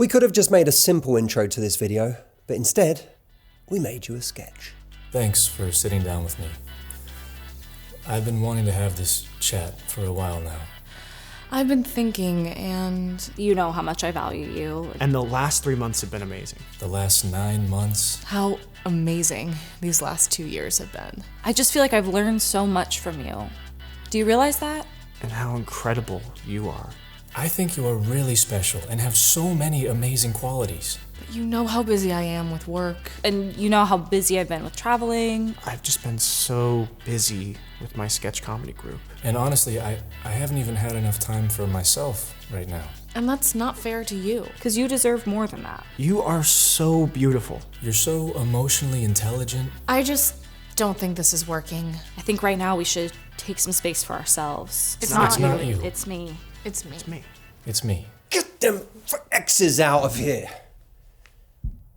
We could have just made a simple intro to this video, but instead, we made you a sketch. Thanks for sitting down with me. I've been wanting to have this chat for a while now. I've been thinking, and you know how much I value you. And the last 3 months have been amazing. The last 9 months. How amazing these last 2 years have been. I just feel like I've learned so much from you. Do you realize that? And how incredible you are. I think you are really special and have so many amazing qualities. But you know how busy I am with work, and you know how busy I've been with traveling. I've just been so busy with my sketch comedy group. And honestly, I haven't even had enough time for myself right now. And that's not fair to you, because you deserve more than that. You are so beautiful. You're so emotionally intelligent. I just don't think this is working. I think right now we should take some space for ourselves. It's not you. It's me. It's me. It's me. It's me. Get them X's out of here.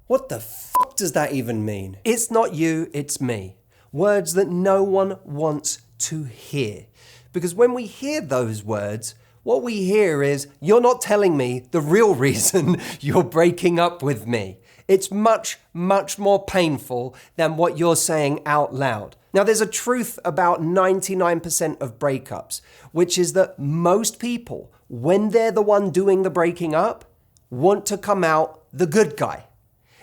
What the fuck does that even mean? It's not you, it's me. Words that no one wants to hear. Because when we hear those words, what we hear is, you're not telling me the real reason you're breaking up with me. It's much, much more painful than what you're saying out loud. Now, there's a truth about 99% of breakups, which is that most people, when they're the one doing the breaking up, want to come out the good guy.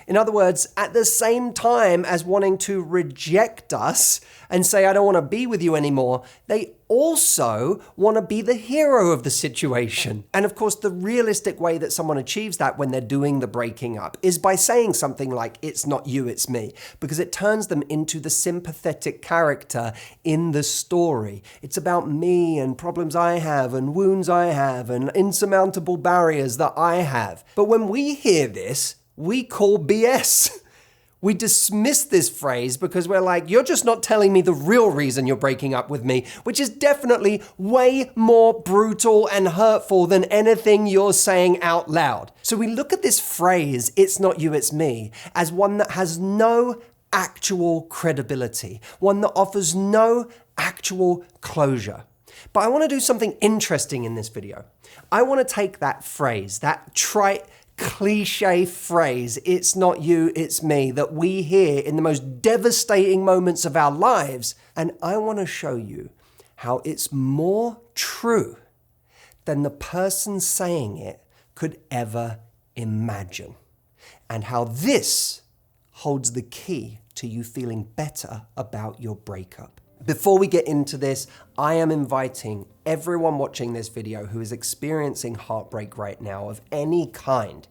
In other words, at the same time as wanting to reject us and say, I don't want to be with you anymore, they also want to be the hero of the situation. And of course, the realistic way that someone achieves that when they're doing the breaking up is by saying something like, it's not you, it's me, because it turns them into the sympathetic character in the story. It's about me and problems I have and wounds I have and insurmountable barriers that I have. But when we hear this, we call BS. We dismiss this phrase because we're like, you're just not telling me the real reason you're breaking up with me, which is definitely way more brutal and hurtful than anything you're saying out loud. So we look at this phrase, it's not you, it's me, as one that has no actual credibility, one that offers no actual closure. But I want to do something interesting in this video. I want to take that phrase, that trite, cliche phrase, it's not you, it's me, that we hear in the most devastating moments of our lives, and I want to show you how it's more true than the person saying it could ever imagine, and how this holds the key to you feeling better about your breakup. Before we get into this, I am inviting everyone watching this video who is experiencing heartbreak right now of any kind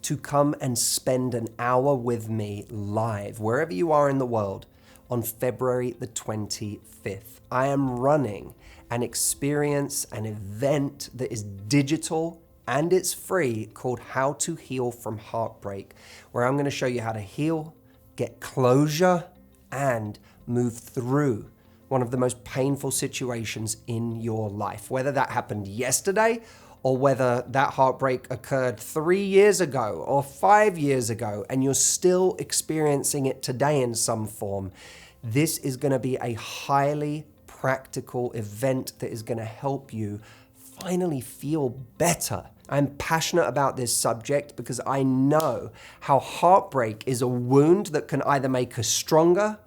to come and spend an hour with me live, wherever you are in the world, on February the 25th. I am running an experience, an event that is digital and it's free called How to Heal from Heartbreak, where I'm going to show you how to heal, get closure, and move through one of the most painful situations in your life, whether that happened yesterday or whether that heartbreak occurred 3 years ago or 5 years ago and you're still experiencing it today in some form. This is going to be a highly practical event that is going to help you finally feel better. I'm passionate about this subject because I know how heartbreak is a wound that can either make us stronger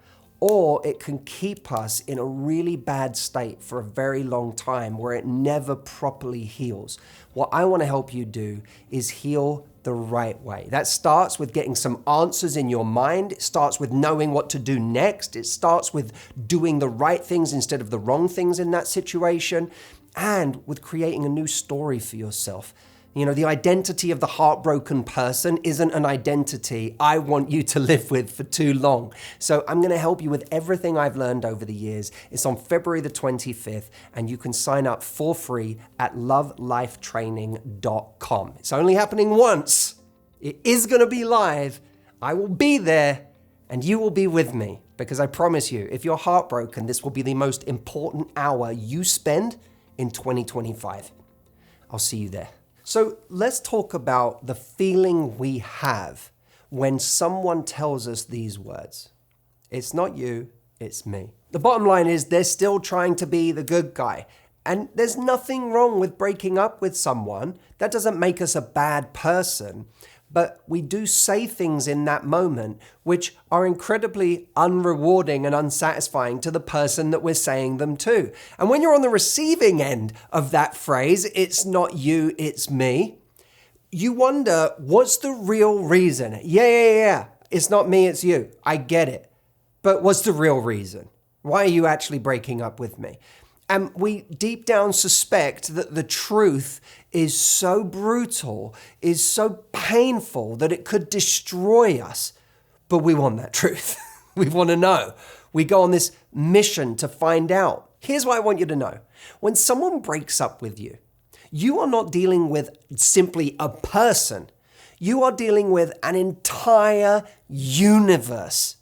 or it can keep us in a really bad state for a very long time where it never properly heals. What I want to help you do is heal the right way. That starts with getting some answers in your mind. It starts with knowing what to do next. It starts with doing the right things instead of the wrong things in that situation, and with creating a new story for yourself. You know, the identity of the heartbroken person isn't an identity I want you to live with for too long. So I'm going to help you with everything I've learned over the years. It's on February the 25th, and you can sign up for free at lovelifetraining.com. It's only happening once. It is going to be live. I will be there, and you will be with me, because I promise you, if you're heartbroken, this will be the most important hour you spend in 2025. I'll see you there. So let's talk about the feeling we have when someone tells us these words. It's not you, it's me. The bottom line is they're still trying to be the good guy. And there's nothing wrong with breaking up with someone. That doesn't make us a bad person. But we do say things in that moment which are incredibly unrewarding and unsatisfying to the person that we're saying them to. And when you're on the receiving end of that phrase, it's not you, it's me, you wonder, what's the real reason? Yeah. It's not me, it's you. I get it. But what's the real reason? Why are you actually breaking up with me? And we deep down suspect that the truth is so brutal, is so painful that it could destroy us. But we want that truth. We want to know. We go on this mission to find out. Here's what I want you to know. When someone breaks up with you, you are not dealing with simply a person. You are dealing with an entire universe.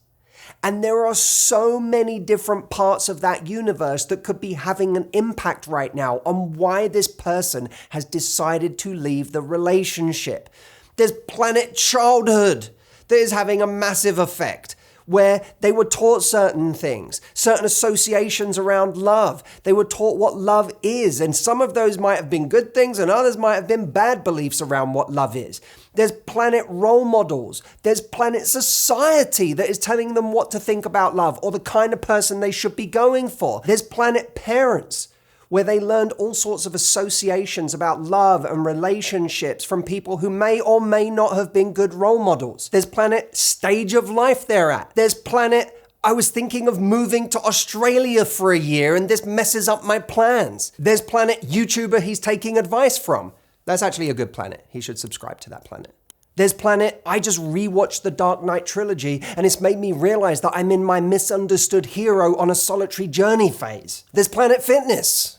And there are so many different parts of that universe that could be having an impact right now on why this person has decided to leave the relationship. There's planet childhood that is having a massive effect, where they were taught certain things, certain associations around love. They were taught what love is, and some of those might have been good things and others might have been bad beliefs around what love is. There's planet role models. There's planet society that is telling them what to think about love or the kind of person they should be going for. There's planet parents, where they learned all sorts of associations about love and relationships from people who may or may not have been good role models. There's planet stage of life they're at. There's planet, I was thinking of moving to Australia for a year and this messes up my plans. There's planet YouTuber he's taking advice from. That's actually a good planet. He should subscribe to that planet. There's planet, I just rewatched the Dark Knight trilogy and it's made me realize that I'm in my misunderstood hero on a solitary journey phase. There's planet fitness.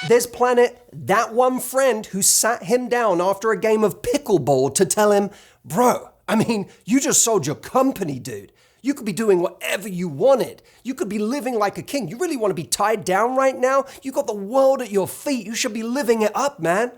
There's planet, that one friend who sat him down after a game of pickleball to tell him, bro, I mean, you just sold your company, dude. You could be doing whatever you wanted. You could be living like a king. You really want to be tied down right now? You got the world at your feet. You should be living it up, man.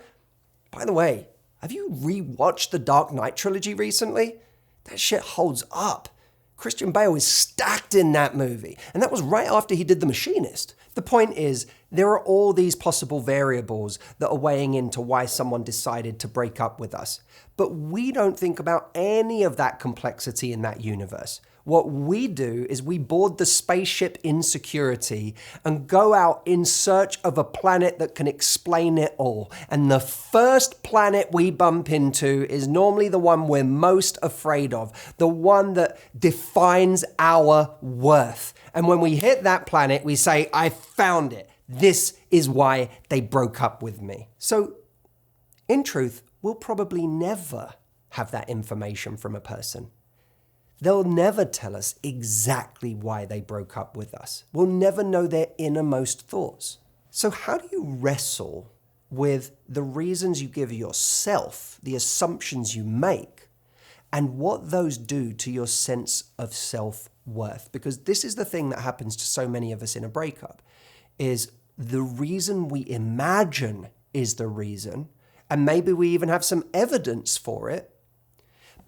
By the way, have you rewatched the Dark Knight trilogy recently? That shit holds up. Christian Bale is stacked in that movie. And that was right after he did The Machinist. The point is, there are all these possible variables that are weighing into why someone decided to break up with us. But we don't think about any of that complexity in that universe. What we do is we board the spaceship Insecurity and go out in search of a planet that can explain it all. And the first planet we bump into is normally the one we're most afraid of, the one that defines our worth. And when we hit that planet, we say, I found it. This is why they broke up with me. So, in truth, we'll probably never have that information from a person. They'll never tell us exactly why they broke up with us. We'll never know their innermost thoughts. So how do you wrestle with the reasons you give yourself, the assumptions you make, and what those do to your sense of self-worth? Because this is the thing that happens to so many of us in a breakup, is the reason we imagine is the reason, and maybe we even have some evidence for it,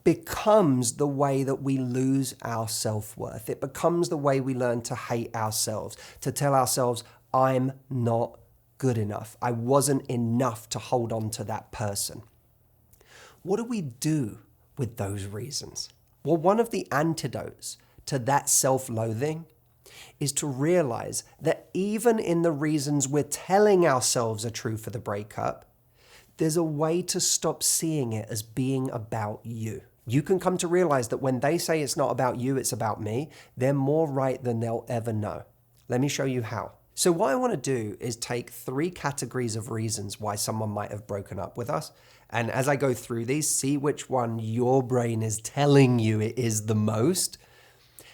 becomes the way that we lose our self-worth. It becomes the way we learn to hate ourselves, to tell ourselves, I'm not good enough. I wasn't enough to hold on to that person. What do we do with those reasons? Well, one of the antidotes to that self-loathing is to realize that even in the reasons we're telling ourselves are true for the breakup, there's a way to stop seeing it as being about you. You can come to realize that when they say it's not about you, it's about me, they're more right than they'll ever know. Let me show you how. So what I want to do is take 3 categories of reasons why someone might have broken up with us. And as I go through these, see which one your brain is telling you it is the most.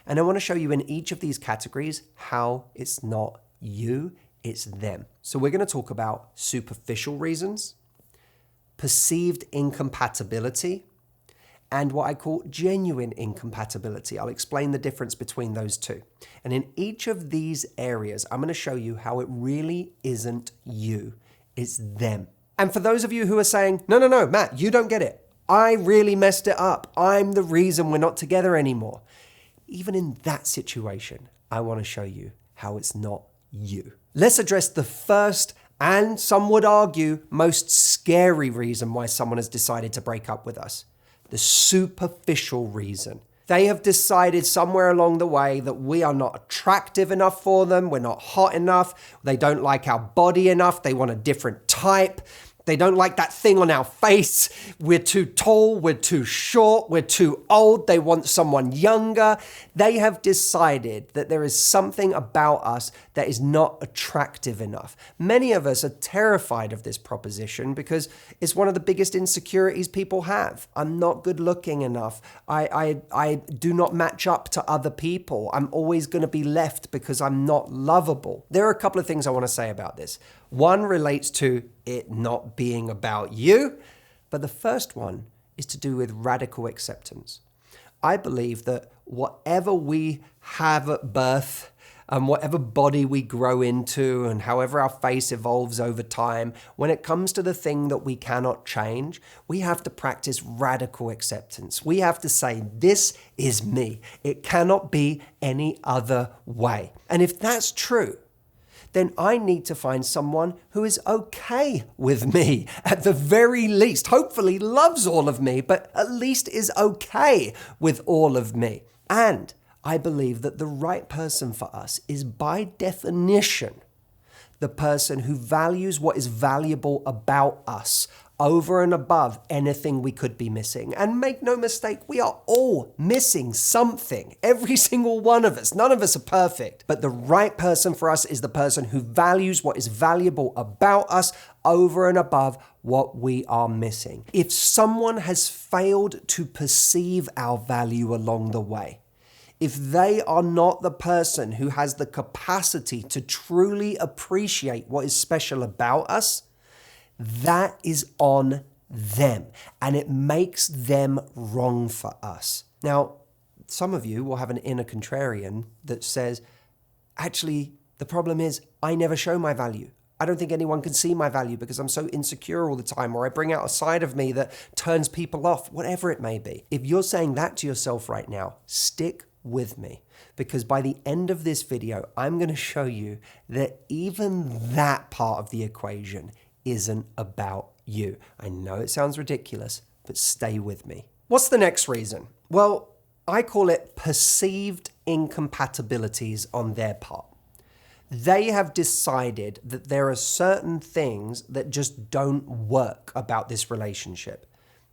And I want to show you in each of these categories how it's not you, it's them. So we're going to talk about superficial reasons, perceived incompatibility, and what I call genuine incompatibility. I'll explain the difference between those two. And in each of these areas, I'm going to show you how it really isn't you, it's them. And for those of you who are saying, no, Matt, you don't get it. I really messed it up. I'm the reason we're not together anymore. Even in that situation, I want to show you how it's not you. Let's address the first and, some would argue, most scary reason why someone has decided to break up with us. The superficial reason. They have decided somewhere along the way that we are not attractive enough for them, we're not hot enough, they don't like our body enough, they want a different type. They don't like that thing on our face. We're too tall, we're too short, we're too old. They want someone younger. They have decided that there is something about us that is not attractive enough. Many of us are terrified of this proposition because it's one of the biggest insecurities people have. I'm not good looking enough. I do not match up to other people. I'm always going to be left because I'm not lovable. There are a couple of things I want to say about this. One relates to it not being about you, but the first one is to do with radical acceptance. I believe that whatever we have at birth and whatever body we grow into and however our face evolves over time, when it comes to the thing that we cannot change, we have to practice radical acceptance. We have to say, this is me. It cannot be any other way. And if that's true, then I need to find someone who is okay with me, at the very least. Hopefully loves all of me, but at least is okay with all of me. And I believe that the right person for us is, by definition, the person who values what is valuable about us over and above anything we could be missing. And make no mistake, we are all missing something. Every single one of us. None of us are perfect. But the right person for us is the person who values what is valuable about us over and above what we are missing. If someone has failed to perceive our value along the way, if they are not the person who has the capacity to truly appreciate what is special about us, that is on them, and it makes them wrong for us. Now, some of you will have an inner contrarian that says, actually, the problem is I never show my value. I don't think anyone can see my value because I'm so insecure all the time, or I bring out a side of me that turns people off, whatever it may be. If you're saying that to yourself right now, stick with me, because by the end of this video, I'm going to show you that even that part of the equation isn't about you. I know it sounds ridiculous, but stay with me. What's the next reason? Well, I call it perceived incompatibilities on their part. They have decided that there are certain things that just don't work about this relationship.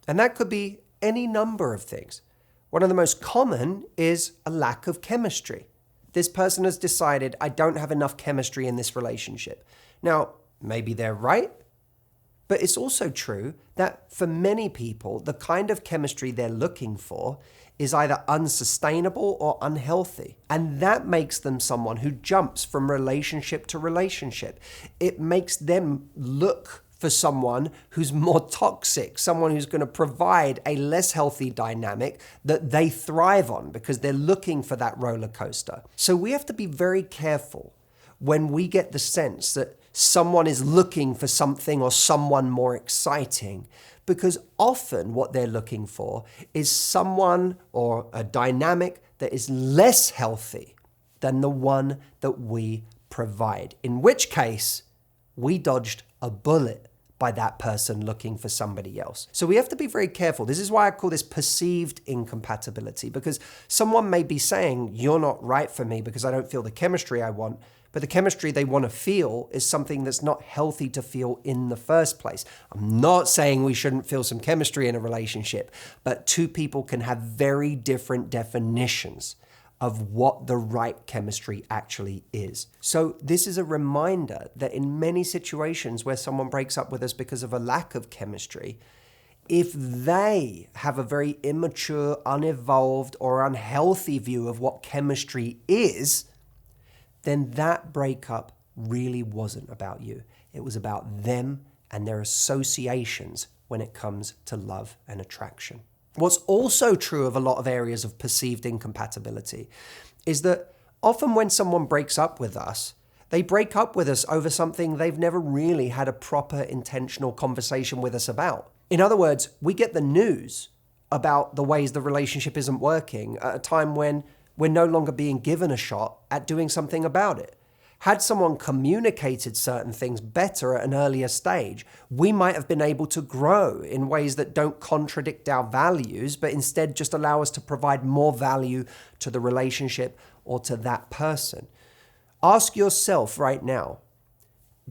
And that could be any number of things. One of the most common is a lack of chemistry. This person has decided, I don't have enough chemistry in this relationship. Now, maybe they're right, but it's also true that for many people, the kind of chemistry they're looking for is either unsustainable or unhealthy. And that makes them someone who jumps from relationship to relationship. It makes them look for someone who's more toxic, someone who's going to provide a less healthy dynamic that they thrive on because they're looking for that roller coaster. So we have to be very careful when we get the sense that someone is looking for something or someone more exciting, because often what they're looking for is someone or a dynamic that is less healthy than the one that we provide, in which case we dodged a bullet by that person looking for somebody else. So we have to be very careful. This is why I call this perceived incompatibility, because someone may be saying, you're not right for me because I don't feel the chemistry I want, but the chemistry they want to feel is something that's not healthy to feel in the first place. I'm not saying we shouldn't feel some chemistry in a relationship, but two people can have very different definitions of what the right chemistry actually is. So this is a reminder that in many situations where someone breaks up with us because of a lack of chemistry, if they have a very immature, unevolved, or unhealthy view of what chemistry is, then that breakup really wasn't about you. It was about them and their associations when it comes to love and attraction. What's also true of a lot of areas of perceived incompatibility is that often when someone breaks up with us, they break up with us over something they've never really had a proper intentional conversation with us about. In other words, we get the news about the ways the relationship isn't working at a time when we're no longer being given a shot at doing something about it. Had someone communicated certain things better at an earlier stage, we might have been able to grow in ways that don't contradict our values, but instead just allow us to provide more value to the relationship or to that person. Ask yourself right now,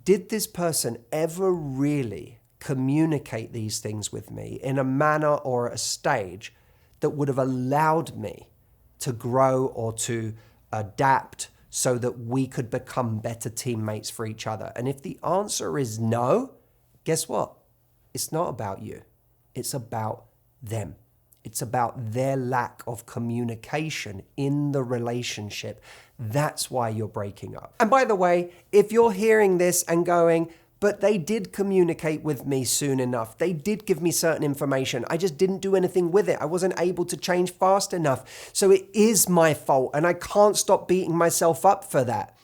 did this person ever really communicate these things with me in a manner or a stage that would have allowed me to grow or to adapt so that we could become better teammates for each other? And if the answer is no, guess what? It's not about you. It's about them. It's about their lack of communication in the relationship. That's why you're breaking up. And by the way, if you're hearing this and going, but they did communicate with me soon enough. They did give me certain information. I just didn't do anything with it. I wasn't able to change fast enough. So it is my fault and I can't stop beating myself up for that.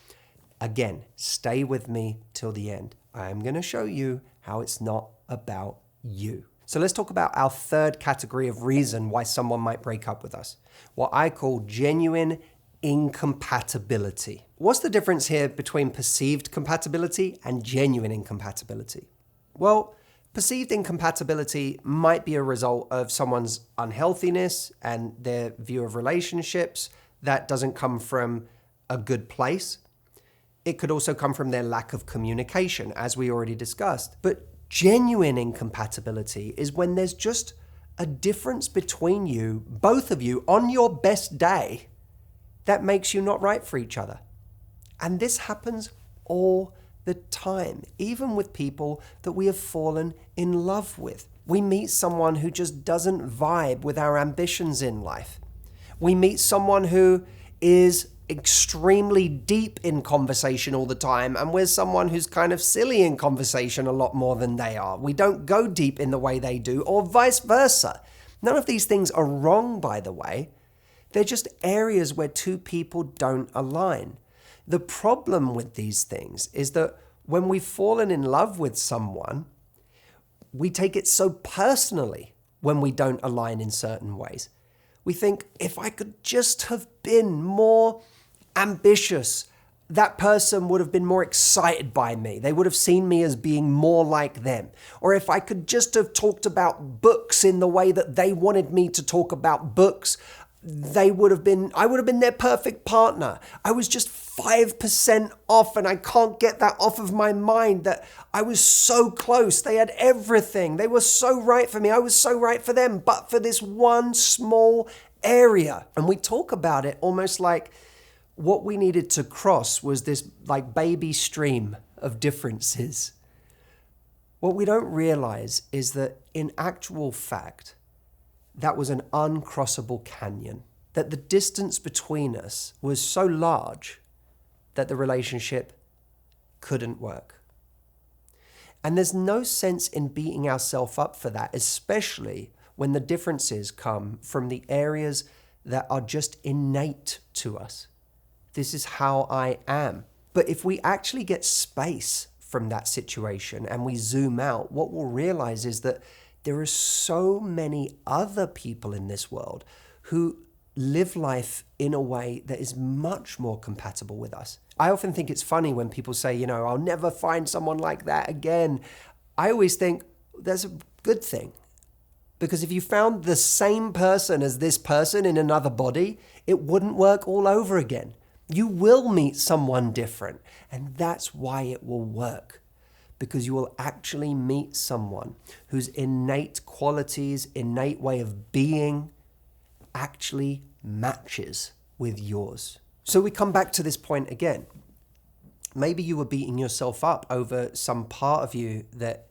Again, stay with me till the end. I'm going to show you how it's not about you. So let's talk about our third category of reason why someone might break up with us. What I call genuine incompatibility. What's the difference here between perceived compatibility and genuine incompatibility? Well, perceived incompatibility might be a result of someone's unhealthiness and their view of relationships that doesn't come from a good place. It could also come from their lack of communication, as we already discussed. But genuine incompatibility is when there's just a difference between you, both of you, on your best day, that makes you not right for each other. And this happens all the time, even with people that we have fallen in love with. We meet someone who just doesn't vibe with our ambitions in life. We meet someone who is extremely deep in conversation all the time, and we're someone who's kind of silly in conversation a lot more than they are. We don't go deep in the way they do, or vice versa. None of these things are wrong, by the way. They're just areas where two people don't align. The problem with these things is that when we've fallen in love with someone, we take it so personally when we don't align in certain ways. We think, if I could just have been more ambitious, that person would have been more excited by me. They would have seen me as being more like them. Or if I could just have talked about books in the way that they wanted me to talk about books, I would have been their perfect partner. I was just 5% off, and I can't get that off of my mind that I was so close. They had everything. They were so right for me. I was so right for them, but for this one small area. And we talk about it almost like what we needed to cross was this like baby stream of differences. What we don't realize is that in actual fact, that was an uncrossable canyon, that the distance between us was so large that the relationship couldn't work. And there's no sense in beating ourselves up for that, especially when the differences come from the areas that are just innate to us. This is how I am. But if we actually get space from that situation and we zoom out, what we'll realize is that there are so many other people in this world who live life in a way that is much more compatible with us. I often think it's funny when people say, I'll never find someone like that again. I always think that's a good thing. Because if you found the same person as this person in another body, it wouldn't work all over again. You will meet someone different, and that's why it will work. Because you will actually meet someone whose innate qualities, innate way of being actually matches with yours. So we come back to this point again. Maybe you were beating yourself up over some part of you that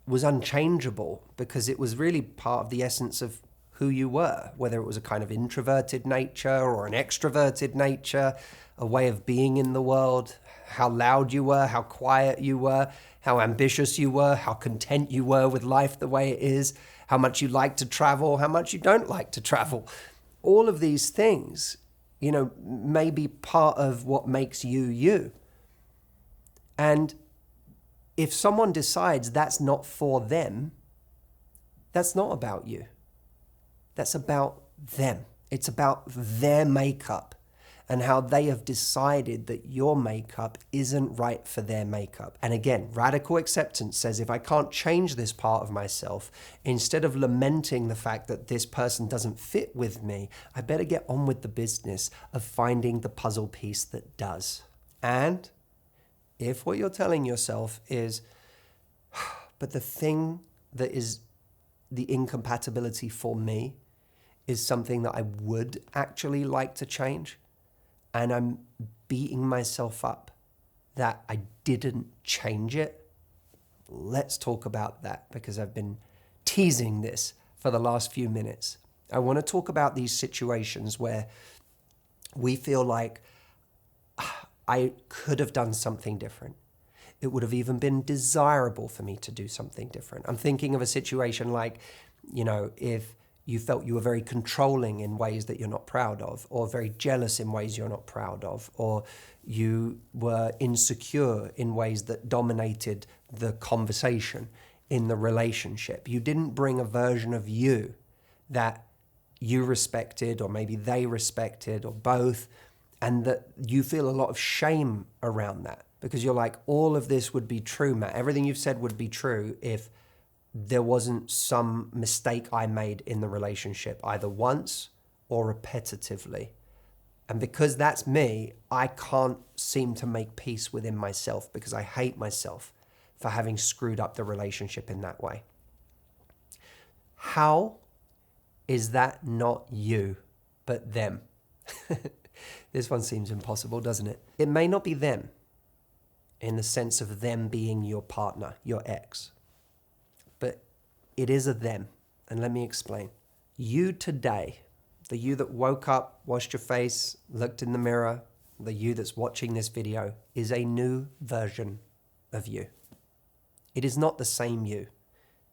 was unchangeable because it was really part of the essence of who you were, whether it was a kind of introverted nature or an extroverted nature, a way of being in the world, how loud you were, how quiet you were, how ambitious you were, how content you were with life the way it is, how much you like to travel, how much you don't like to travel. All of these things, may be part of what makes you you. And if someone decides that's not for them, that's not about you. That's about them. It's about their makeup. and how they have decided that your makeup isn't right for their makeup. And again, radical acceptance says if I can't change this part of myself, instead of lamenting the fact that this person doesn't fit with me, I better get on with the business of finding the puzzle piece that does. And if what you're telling yourself is, but the thing that is the incompatibility for me is something that I would actually like to change, and I'm beating myself up that I didn't change it, let's talk about that, because I've been teasing this for the last few minutes. I want to talk about these situations where we feel like I could have done something different. It would have even been desirable for me to do something different. I'm thinking of a situation like, if you felt you were very controlling in ways that you're not proud of, or very jealous in ways you're not proud of, or you were insecure in ways that dominated the conversation in the relationship. You didn't bring a version of you that you respected, or maybe they respected, or both, and that you feel a lot of shame around that. Because you're like, all of this would be true, Matt. Everything you've said would be true if there wasn't some mistake I made in the relationship, either once or repetitively. And because that's me, I can't seem to make peace within myself because I hate myself for having screwed up the relationship in that way. How is that not you, but them? This one seems impossible, doesn't it? It may not be them, in the sense of them being your partner, your ex. But it is a them. And let me explain. You today, the you that woke up, washed your face, looked in the mirror, the you that's watching this video, is a new version of you. It is not the same you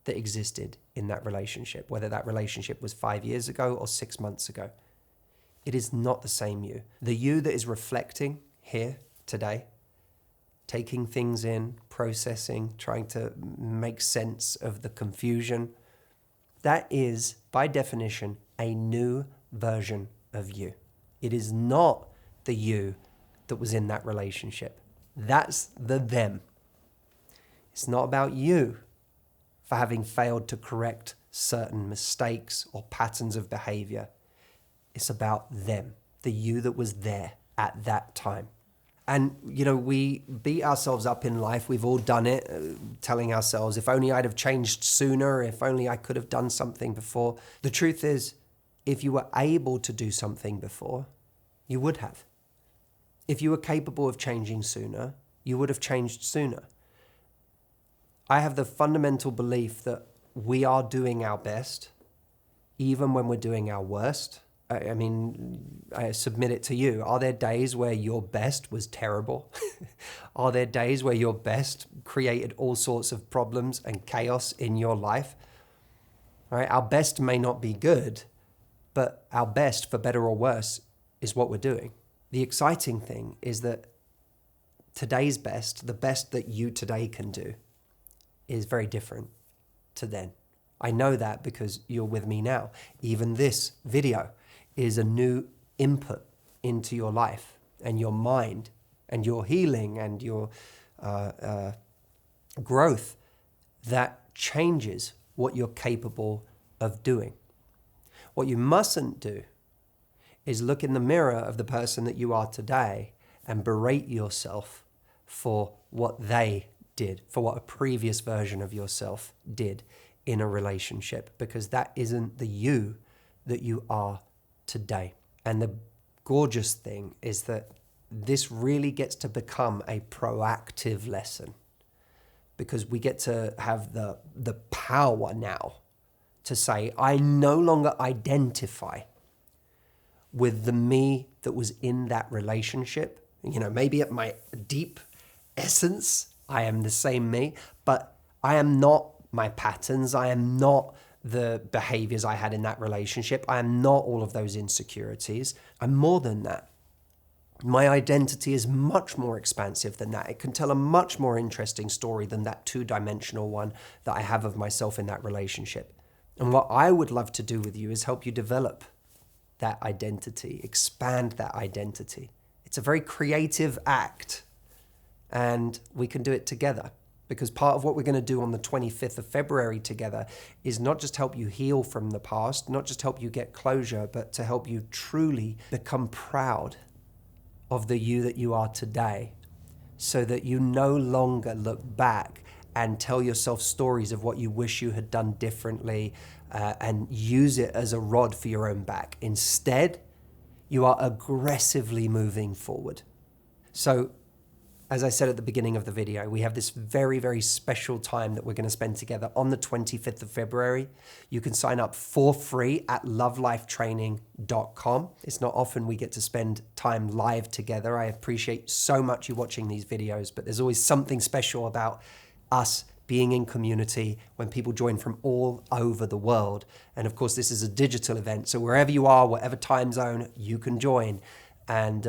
that existed in that relationship, whether that relationship was 5 years ago or 6 months ago. It is not the same you. The you that is reflecting here today, taking things in, processing, trying to make sense of the confusion, that is, by definition, a new version of you. It is not the you that was in that relationship. That's the them. It's not about you for having failed to correct certain mistakes or patterns of behavior. It's about them, the you that was there at that time. And, we beat ourselves up in life. We've all done it, telling ourselves, if only I'd have changed sooner, if only I could have done something before. The truth is, if you were able to do something before, you would have. If you were capable of changing sooner, you would have changed sooner. I have the fundamental belief that we are doing our best, even when we're doing our worst. I submit it to you. Are there days where your best was terrible? Are there days where your best created all sorts of problems and chaos in your life? All right, our best may not be good, but our best, for better or worse, is what we're doing. The exciting thing is that today's best, the best that you today can do, is very different to then. I know that because you're with me now. Even this video is a new input into your life and your mind and your healing and your growth that changes what you're capable of doing. What you mustn't do is look in the mirror of the person that you are today and berate yourself for what they did, for what a previous version of yourself did in a relationship, because that isn't the you that you are today. And the gorgeous thing is that this really gets to become a proactive lesson, because we get to have the power now to say, I no longer identify with the me that was in that relationship. Maybe at my deep essence, I am the same me, but I am not my patterns. I am not the behaviors I had in that relationship. I am not all of those insecurities. I'm more than that. My identity is much more expansive than that. It can tell a much more interesting story than that two-dimensional one that I have of myself in that relationship. And what I would love to do with you is help you develop that identity, expand that identity. It's a very creative act, and we can do it together, because part of what we're going to do on the 25th of February together is not just help you heal from the past, not just help you get closure, but to help you truly become proud of the you that you are today, so that you no longer look back and tell yourself stories of what you wish you had done differently and use it as a rod for your own back. Instead, you are aggressively moving forward. So, as I said at the beginning of the video, we have this very, very special time that we're going to spend together on the 25th of February. You can sign up for free at lovelifetraining.com. It's not often we get to spend time live together. I appreciate so much you watching these videos, but there's always something special about us being in community when people join from all over the world. And of course, this is a digital event, so wherever you are, whatever time zone, you can join and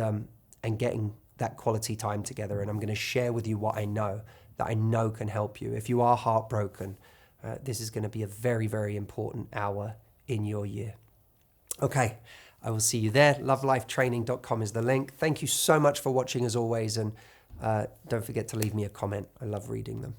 getting that quality time together. And I'm going to share with you what I know that I know can help you. If you are heartbroken, this is going to be a very, very important hour in your year. Okay, I will see you there. Lovelifetraining.com is the link. Thank you so much for watching as always. And don't forget to leave me a comment. I love reading them.